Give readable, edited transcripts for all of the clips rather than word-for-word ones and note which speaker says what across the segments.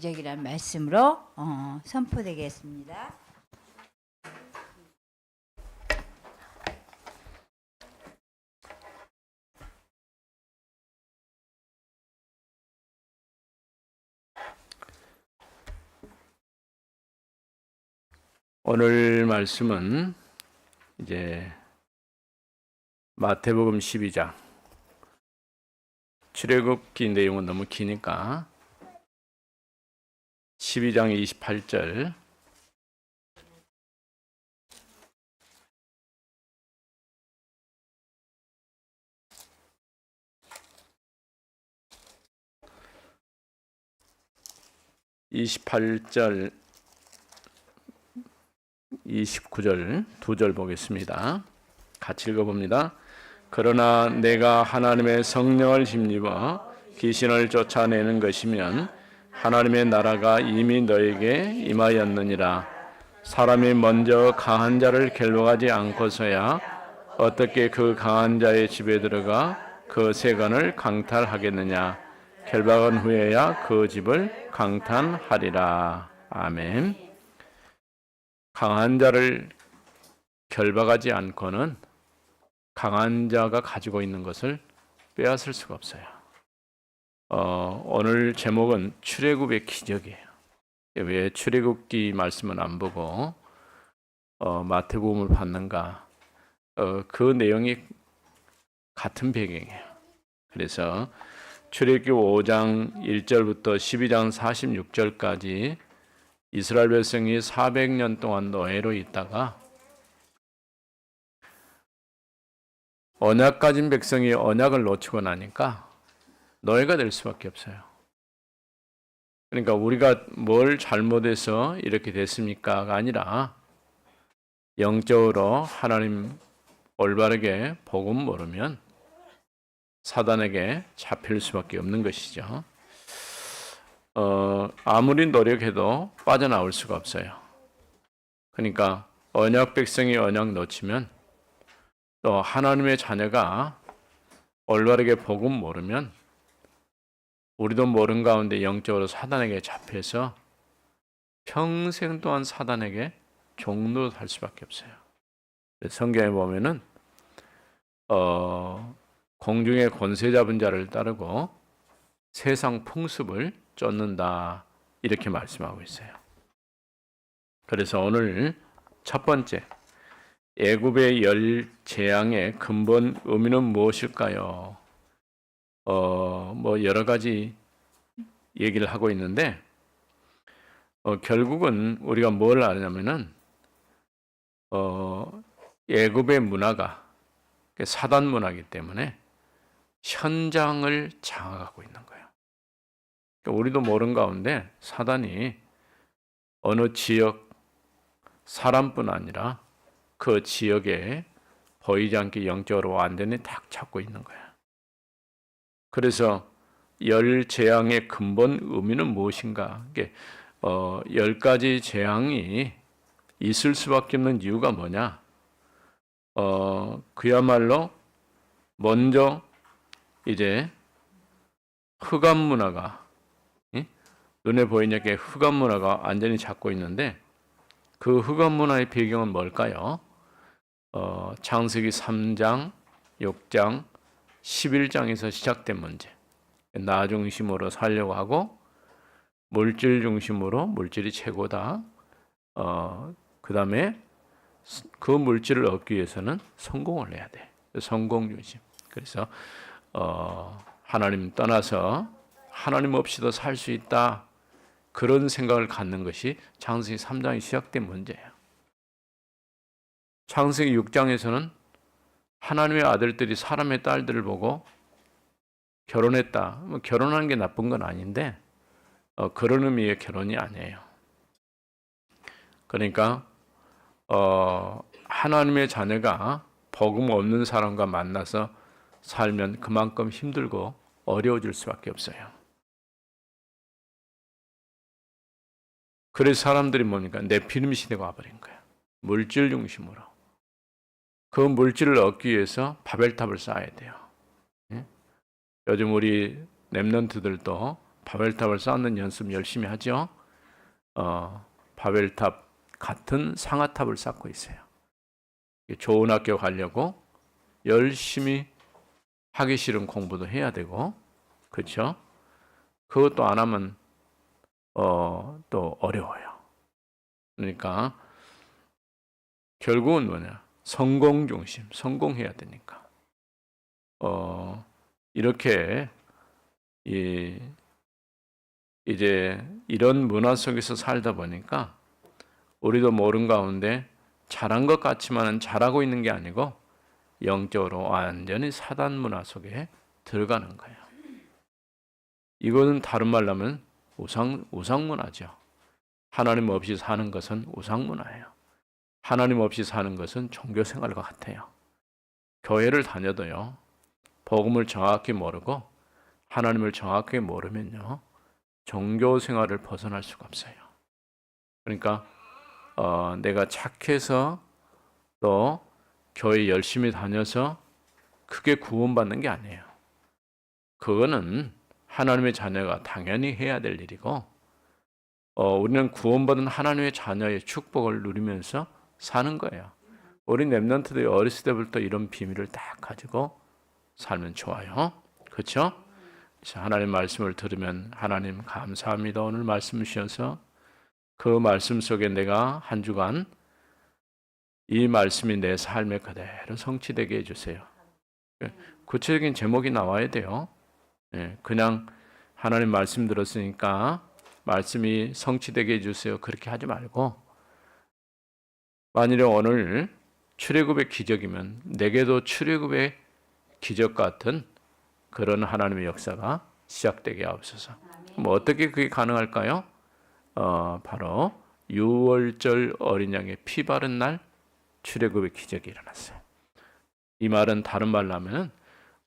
Speaker 1: 기적이라는 말씀으로 선포되겠습니다.
Speaker 2: 오늘 말씀은 이제 마태복음 12장 출애굽기 내용은 너무 기니까 12장 28절 (28절) 29절 두 절 보겠습니다. 같이 읽어봅니다. 그러나 내가 하나님의 성령을 힘입어 귀신을 쫓아내는 것이면 하나님의 나라가 이미 너에게 임하였느니라. 사람이 먼저 강한 자를 갤록하지 않고서야 어떻게 그 강한 자의 집에 들어가 그 세간을 강탈하겠느냐. 결박한 후에야 그 집을 강탈하리라. 아멘. 강한 자를 결박하지 않고는 강한 자가 가지고 있는 것을 빼앗을 수가 없어요. 오늘 제목은 출애굽의 기적이에요. 왜 출애굽기 말씀은 안 보고 마태복음을 봤는가? 그 내용이 같은 배경이에요. 그래서 출애굽기 5장 1절부터 12장 46절까지 이스라엘 백성이 400년 동안 노예로 있다가 언약 가진 백성이 언약을 놓치고 나니까 노예가 될 수밖에 없어요. 그러니까 우리가 뭘 잘못해서 이렇게 됐습니까가 아니라 영적으로 하나님 올바르게 복음 모르면 사단에게 잡힐 수밖에 없는 것이죠. 아무리 노력해도 빠져나올 수가 없어요. 그러니까 언약 백성이 언약 놓치면 또 하나님의 자녀가 올바르게 복음 모르면 우리도 모른 가운데 영적으로 사단에게 잡혀서 평생 동안 사단에게 종노 할 수밖에 없어요. 성경에 보면은 공중의 권세 잡은 자를 따르고 세상 풍습을 쫓는다 이렇게 말씀하고 있어요. 그래서 오늘 첫 번째 애굽의 열 재앙의 근본 의미는 무엇일까요? 뭐 여러 가지 얘기를 하고 있는데 결국은 우리가 뭘 아냐면은 애굽의 문화가 사단 문화이기 때문에 현장을 장악하고 있는 거예요. 우리도 모른 가운데 사단이 어느 지역 사람뿐 아니라 그 지역에 보이지 않게 영적으로 완전히 탁 잡고 있는 거야. 그래서 열 재앙의 근본 의미는 무엇인가? 이게 10가지 재앙이 있을 수밖에 없는 이유가 뭐냐? 그야말로 먼저 이제 흑암 문화가 눈에 보이냐게 흑암 문화가 완전히 잡고 있는데 그 흑암 문화의 배경은 뭘까요? 창세기 3장, 6장, 11장에서 시작된 문제. 나 중심으로 살려고 하고 물질 중심으로 물질이 최고다. 그 다음에 그 물질을 얻기 위해서는 성공을 해야 돼. 성공 중심. 그래서 하나님 떠나서 하나님 없이도 살 수 있다. 그런 생각을 갖는 것이 창세기 3장이 시작된 문제예요. 창세기 6장에서는 하나님의 아들들이 사람의 딸들을 보고 결혼했다. 결혼하는 게 나쁜 건 아닌데 그런 의미의 결혼이 아니에요. 그러니까 하나님의 자녀가 복음 없는 사람과 만나서 살면 그만큼 힘들고 어려워질 수밖에 없어요. 그래서 사람들이 뭡니까? 네피림 시대가 와버린 거야. 물질 중심으로. 그 물질을 얻기 위해서 바벨탑을 쌓아야 돼요. 요즘 우리 랩런트들도 바벨탑을 쌓는 연습 열심히 하죠. 바벨탑 같은 상아탑을 쌓고 있어요. 좋은 학교 가려고 열심히 하기 싫은 공부도 해야 되고, 그렇죠? 그것도 안 하면 또 어려워요. 그러니까 결국은 뭐냐? 성공 중심, 성공해야 되니까. 이렇게 이제 이런 문화 속에서 살다 보니까 우리도 모르는 가운데 잘한 것 같지만은 잘하고 있는 게 아니고 영적으로 완전히 사단 문화 속에 들어가는 거예요. 이거는 다른 말로 하면 우상 문화죠. 하나님 없이 사는 것은 우상 문화예요. 하나님 없이 사는 것은 종교 생활과 같아요. 교회를 다녀도요, 복음을 정확히 모르고 하나님을 정확히 모르면요, 종교 생활을 벗어날 수가 없어요. 그러니까 내가 착해서 또 교회 열심히 다녀서 그게 구원받는 게 아니에요. 그거는 하나님의 자녀가 당연히 해야 될 일이고, 우리는 구원받은 하나님의 자녀의 축복을 누리면서 사는 거예요. 우리 렘넌트들이 어렸을 때부터 이런 비밀을 딱 가지고 살면 좋아요. 그렇죠? 하나님 말씀을 들으면 하나님 감사합니다. 오늘 말씀 주셔서 그 말씀 속에 내가 한 주간 이 말씀이 내 삶에 그대로 성취되게 해주세요. 구체적인 제목이 나와야 돼요. 그냥 하나님 말씀 들었으니까 말씀이 성취되게 해주세요. 그렇게 하지 말고, 만일에 오늘 출애굽의 기적이면 내게도 출애굽의 기적 같은 그런 하나님의 역사가 시작되게 하옵소서. 뭐 어떻게 그게 가능할까요? 바로 유월절 어린 양의 피 바른 날 출애굽의 기적이 일어났어요. 이 말은 다른 말로 하면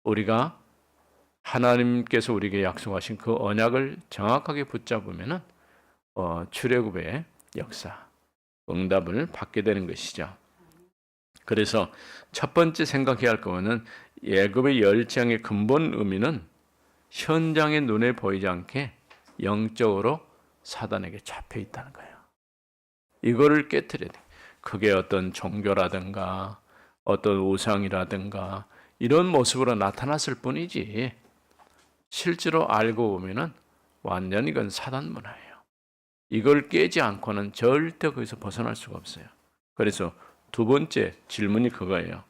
Speaker 2: 우리가 하나님께서 우리에게 약속하신 그 언약을 정확하게 붙잡으면 출애굽의 역사, 응답을 받게 되는 것이죠. 그래서 첫 번째 생각해야 할 거는 애굽의 열장의 근본 의미는 현장의 눈에 보이지 않게 영적으로 사단에게 잡혀 있다는 거예요. 이거를 깨트려야 돼. 그게 어떤 종교라든가 어떤 우상이라든가 이런 모습으로 나타났을 뿐이지 실제로 알고 보면은 완전히 이건 사단 문화예요. 이걸 깨지 않고는 절대 거기서 벗어날 수가 없어요. 그래서 두 번째 질문이 그거예요.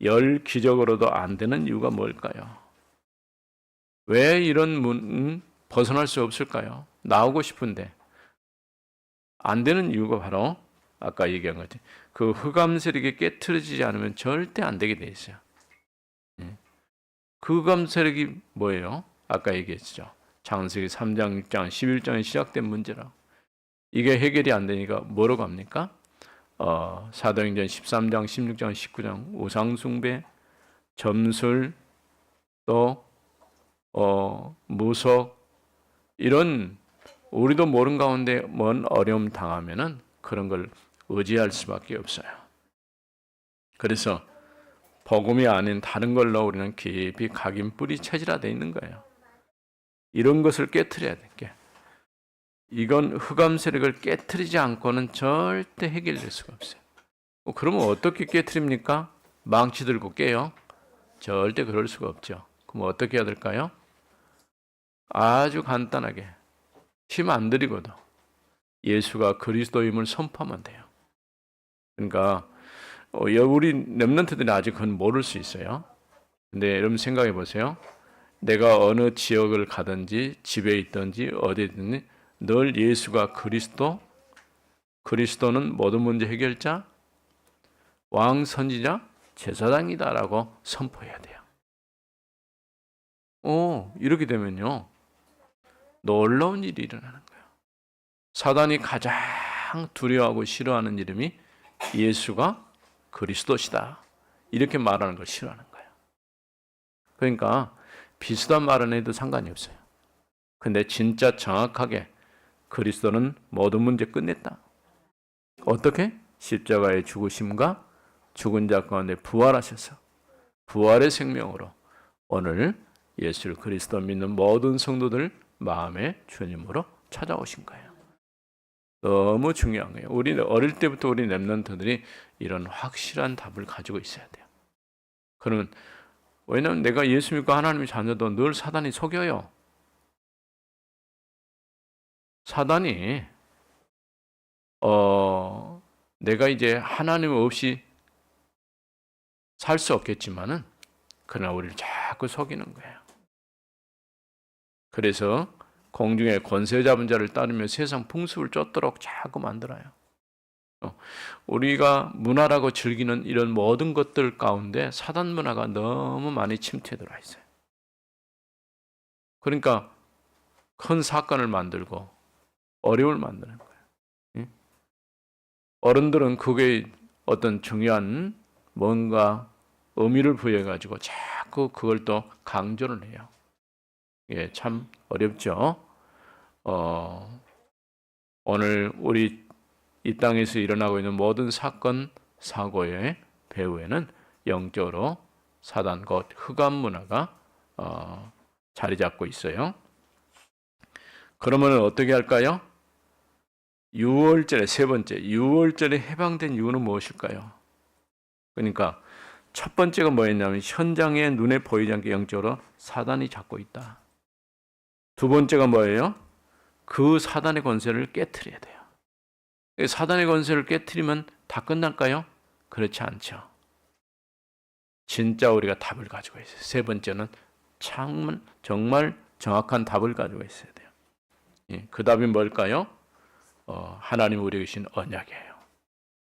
Speaker 2: 열 기적으로도 안 되는 이유가 뭘까요? 왜 이런 벗어날 수 없을까요? 나오고 싶은데 안 되는 이유가 바로 아까 얘기한 거지. 그 흑암 세력이 깨트려지지 않으면 절대 안 되게 돼 있어요. 그 흑암 세력이 뭐예요? 아까 얘기했죠. 창세기 3장, 6장, 11장에 시작된 문제라. 이게 해결이 안 되니까 뭐로 갑니까? 사도행전 13장, 16장, 19장 우상숭배, 점술, 또 무속 이런 우리도 모르는 가운데 뭔 어려움 당하면은 그런 걸 의지할 수밖에 없어요. 그래서 복음이 아닌 다른 걸로 우리는 깊이 각인뿌리 체질화되어 있는 거예요. 이런 것을 깨트려야 돼. 이건 흑암 세력을 깨트리지 않고는 절대 해결될 수가 없어요. 그러면 어떻게 깨트립니까? 망치 들고 깨요? 절대 그럴 수가 없죠. 그럼 어떻게 해야 될까요? 아주 간단하게 힘 안 들이고도 예수가 그리스도임을 선포하면 돼요. 그러니까 우리 렘넌트들이 아직 그건 모를 수 있어요. 근데 여러분 생각해 보세요. 내가 어느 지역을 가든지 집에 있든지 어디든지 늘 예수가 그리스도는 모든 문제 해결자, 왕 선지자, 제사장이다라고 선포해야 돼요. 이렇게 되면요 놀라운 일이 일어나는 거예요. 사단이 가장 두려워하고 싫어하는 이름이 예수가 그리스도시다. 이렇게 말하는 걸 싫어하는 거예요. 그러니까 비슷한 말은 해도 상관이 없어요. 근데 진짜 정확하게 그리스도는 모든 문제 끝냈다. 어떻게? 십자가의 죽으심과 죽은 자 가운데 부활하셔서 부활의 생명으로 오늘 예수 그리스도 믿는 모든 성도들 마음의 주님으로 찾아오신 거예요. 너무 중요한 거예요. 우리는 어릴 때부터 우리 렘넌트들이 이런 확실한 답을 가지고 있어야 돼요. 그러면 왜냐하면 내가 예수 믿고 하나님의 자녀도 늘 사단이 속여요. 사단이 내가 이제 하나님 없이 살 수 없겠지만은 그러나 우리를 자꾸 속이는 거예요. 그래서 공중의 권세 잡은 자를 따르며 세상 풍습을 쫓도록 자꾸 만들어요. 우리가 문화라고 즐기는 이런 모든 것들 가운데 사단 문화가 너무 많이 침투해 들어와 있어요. 그러니까 큰 사건을 만들고 어려움을 만드는 거예요. 어른들은 그게 어떤 중요한 뭔가 의미를 부여해가지고 자꾸 그걸 또 강조를 해요. 예, 참 어렵죠. 오늘 우리 이 땅에서 일어나고 있는 모든 사건, 사고의 배후에는 영적으로 사단 곧 흑암 문화가 자리 잡고 있어요. 그러면 어떻게 할까요? 6월절에 세 번째, 6월절에 해방된 이유는 무엇일까요? 그러니까 첫 번째가 뭐였냐면 현장에 눈에 보이지 않게 영적으로 사단이 잡고 있다. 두 번째가 뭐예요? 그 사단의 권세를 깨트려야 돼요. 사단의 권세를 깨트리면 다 끝날까요? 그렇지 않죠. 진짜 우리가 답을 가지고 있어요. 세 번째는 정말 정확한 답을 가지고 있어야 돼요. 그 답이 뭘까요? 하나님 우리에게 주신 언약이에요.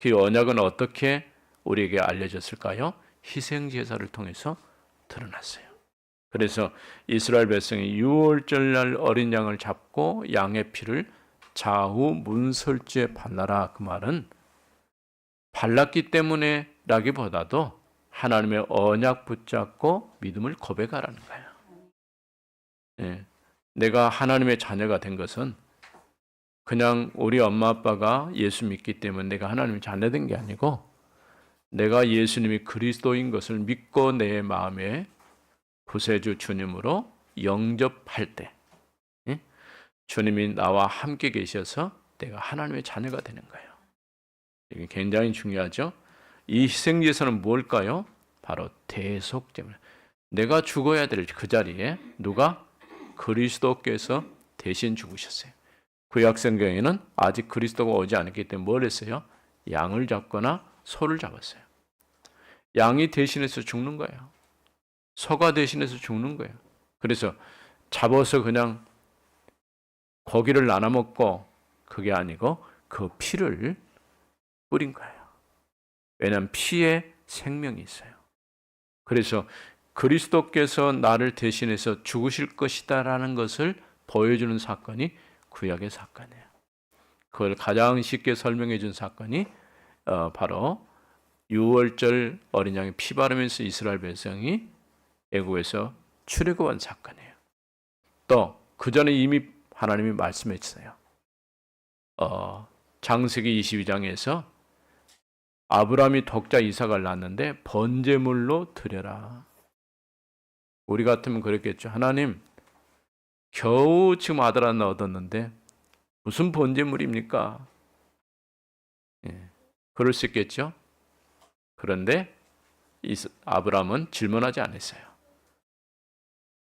Speaker 2: 그 언약은 어떻게 우리에게 알려졌을까요? 희생제사를 통해서 드러났어요. 그래서 이스라엘 백성이 6월절 날 어린 양을 잡고 양의 피를 좌우 문설주에 발라라. 그 말은 발랐기 때문에 라기보다도 하나님의 언약 붙잡고 믿음을 고백하라는 거예요. 예, 내가 하나님의 자녀가 된 것은 그냥 우리 엄마 아빠가 예수 믿기 때문에 내가 하나님의 자녀 된 게 아니고 내가 예수님이 그리스도인 것을 믿고 내 마음에 구세주 주님으로 영접할 때 주님이 나와 함께 계셔서 내가 하나님의 자녀가 되는 거예요. 이게 굉장히 중요하죠. 이 희생제사는 뭘까요? 바로 대속제물. 내가 죽어야 될 그 자리에 누가? 그리스도께서 대신 죽으셨어요. 구약성경에는 아직 그리스도가 오지 않았기 때문에 뭘 했어요? 양을 잡거나 소를 잡았어요. 양이 대신해서 죽는 거예요. 소가 대신해서 죽는 거예요. 그래서 잡아서 그냥 고기를 나눠 먹고 그게 아니고 그 피를 뿌린 거예요. 왜냐하면 피에 생명이 있어요. 그래서 그리스도께서 나를 대신해서 죽으실 것이다라는 것을 보여주는 사건이 구약의 사건이에요. 그걸 가장 쉽게 설명해 준 사건이 바로 6월절 어린 양의 피 바르면서 이스라엘 백성이 애국에서 출애굽한 사건이에요. 또 그 전에 이미 하나님이 말씀했어요. 창세기 22장에서 아브라함이 독자 이삭을 낳았는데 번제물로 드려라. 우리 같으면 그랬겠죠. 하나님, 겨우 지금 아들 하나 얻었는데 무슨 번제물입니까? 그럴 수 있겠죠. 그런데 아브라함은 질문하지 않았어요.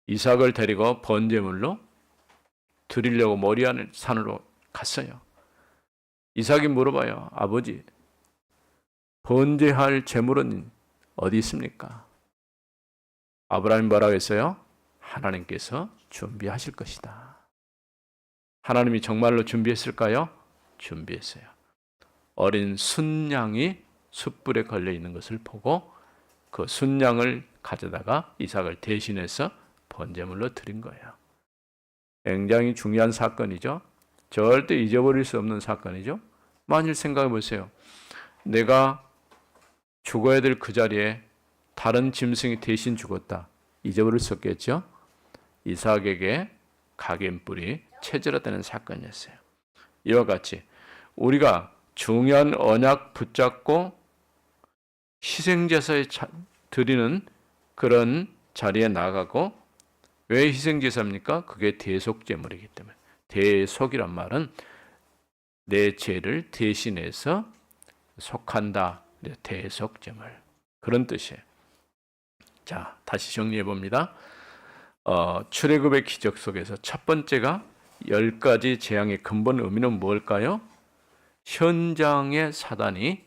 Speaker 2: 이삭을 데리고 번제물로 드리려고 모리아 산으로 갔어요. 이삭이 물어봐요. 아버지, 번제할 제물은 어디 있습니까? 아브라함이 뭐라고 했어요? 하나님께서 준비하실 것이다. 하나님이 정말로 준비했을까요? 준비했어요. 어린 순양이 숯불에 걸려 있는 것을 보고 그 순양을 가져다가 이삭을 대신해서 번제물로 드린 거예요. 굉장히 중요한 사건이죠. 절대 잊어버릴 수 없는 사건이죠. 만일 생각해 보세요. 내가 죽어야 될 그 자리에 다른 짐승이 대신 죽었다. 잊어버릴 수 없겠죠. 이삭에게 각인뿔이 체질화되는 사건이었어요. 이와 같이 우리가 중요한 언약 붙잡고 희생제사에 드리는 그런 자리에 나가고 왜 희생제사입니까? 그게 대속제물이기 때문에. 대속이란 말은 내 죄를 대신해서 속한다. 대속제물. 그런 뜻이에요. 자, 다시 정리해 봅니다. 출애굽의 기적 속에서 첫 번째가 10가지 재앙의 근본 의미는 뭘까요? 현장의 사단이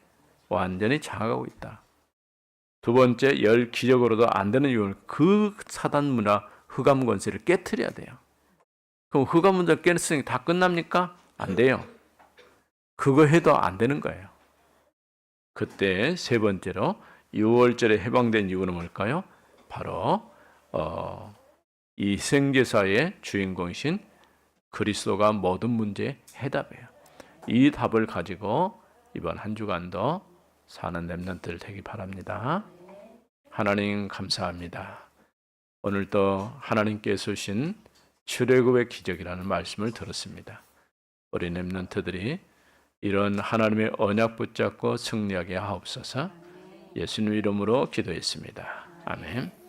Speaker 2: 완전히 장악하고 있다. 두 번째, 10기적으로도 안 되는 이유는 그 사단 문화 흑암 권세를 깨트려야 돼요. 그럼 흑암 문화 깨트리니 다 끝납니까? 안 돼요. 그거 해도 안 되는 거예요. 그때 세 번째로 6월절에 해방된 이유는 뭘까요? 바로 이 생제사의 주인공이신 그리스도가 모든 문제의 해답이에요. 이 답을 가지고 이번 한 주간도 사는 렘넌트들 되기 바랍니다. 하나님 감사합니다. 오늘도 하나님께서 주신 출애굽의 기적이라는 말씀을 들었습니다. 우리 렘넌트들이 이런 하나님의 언약 붙잡고 승리하게 하옵소서. 예수님 이름으로 기도했습니다. 아멘.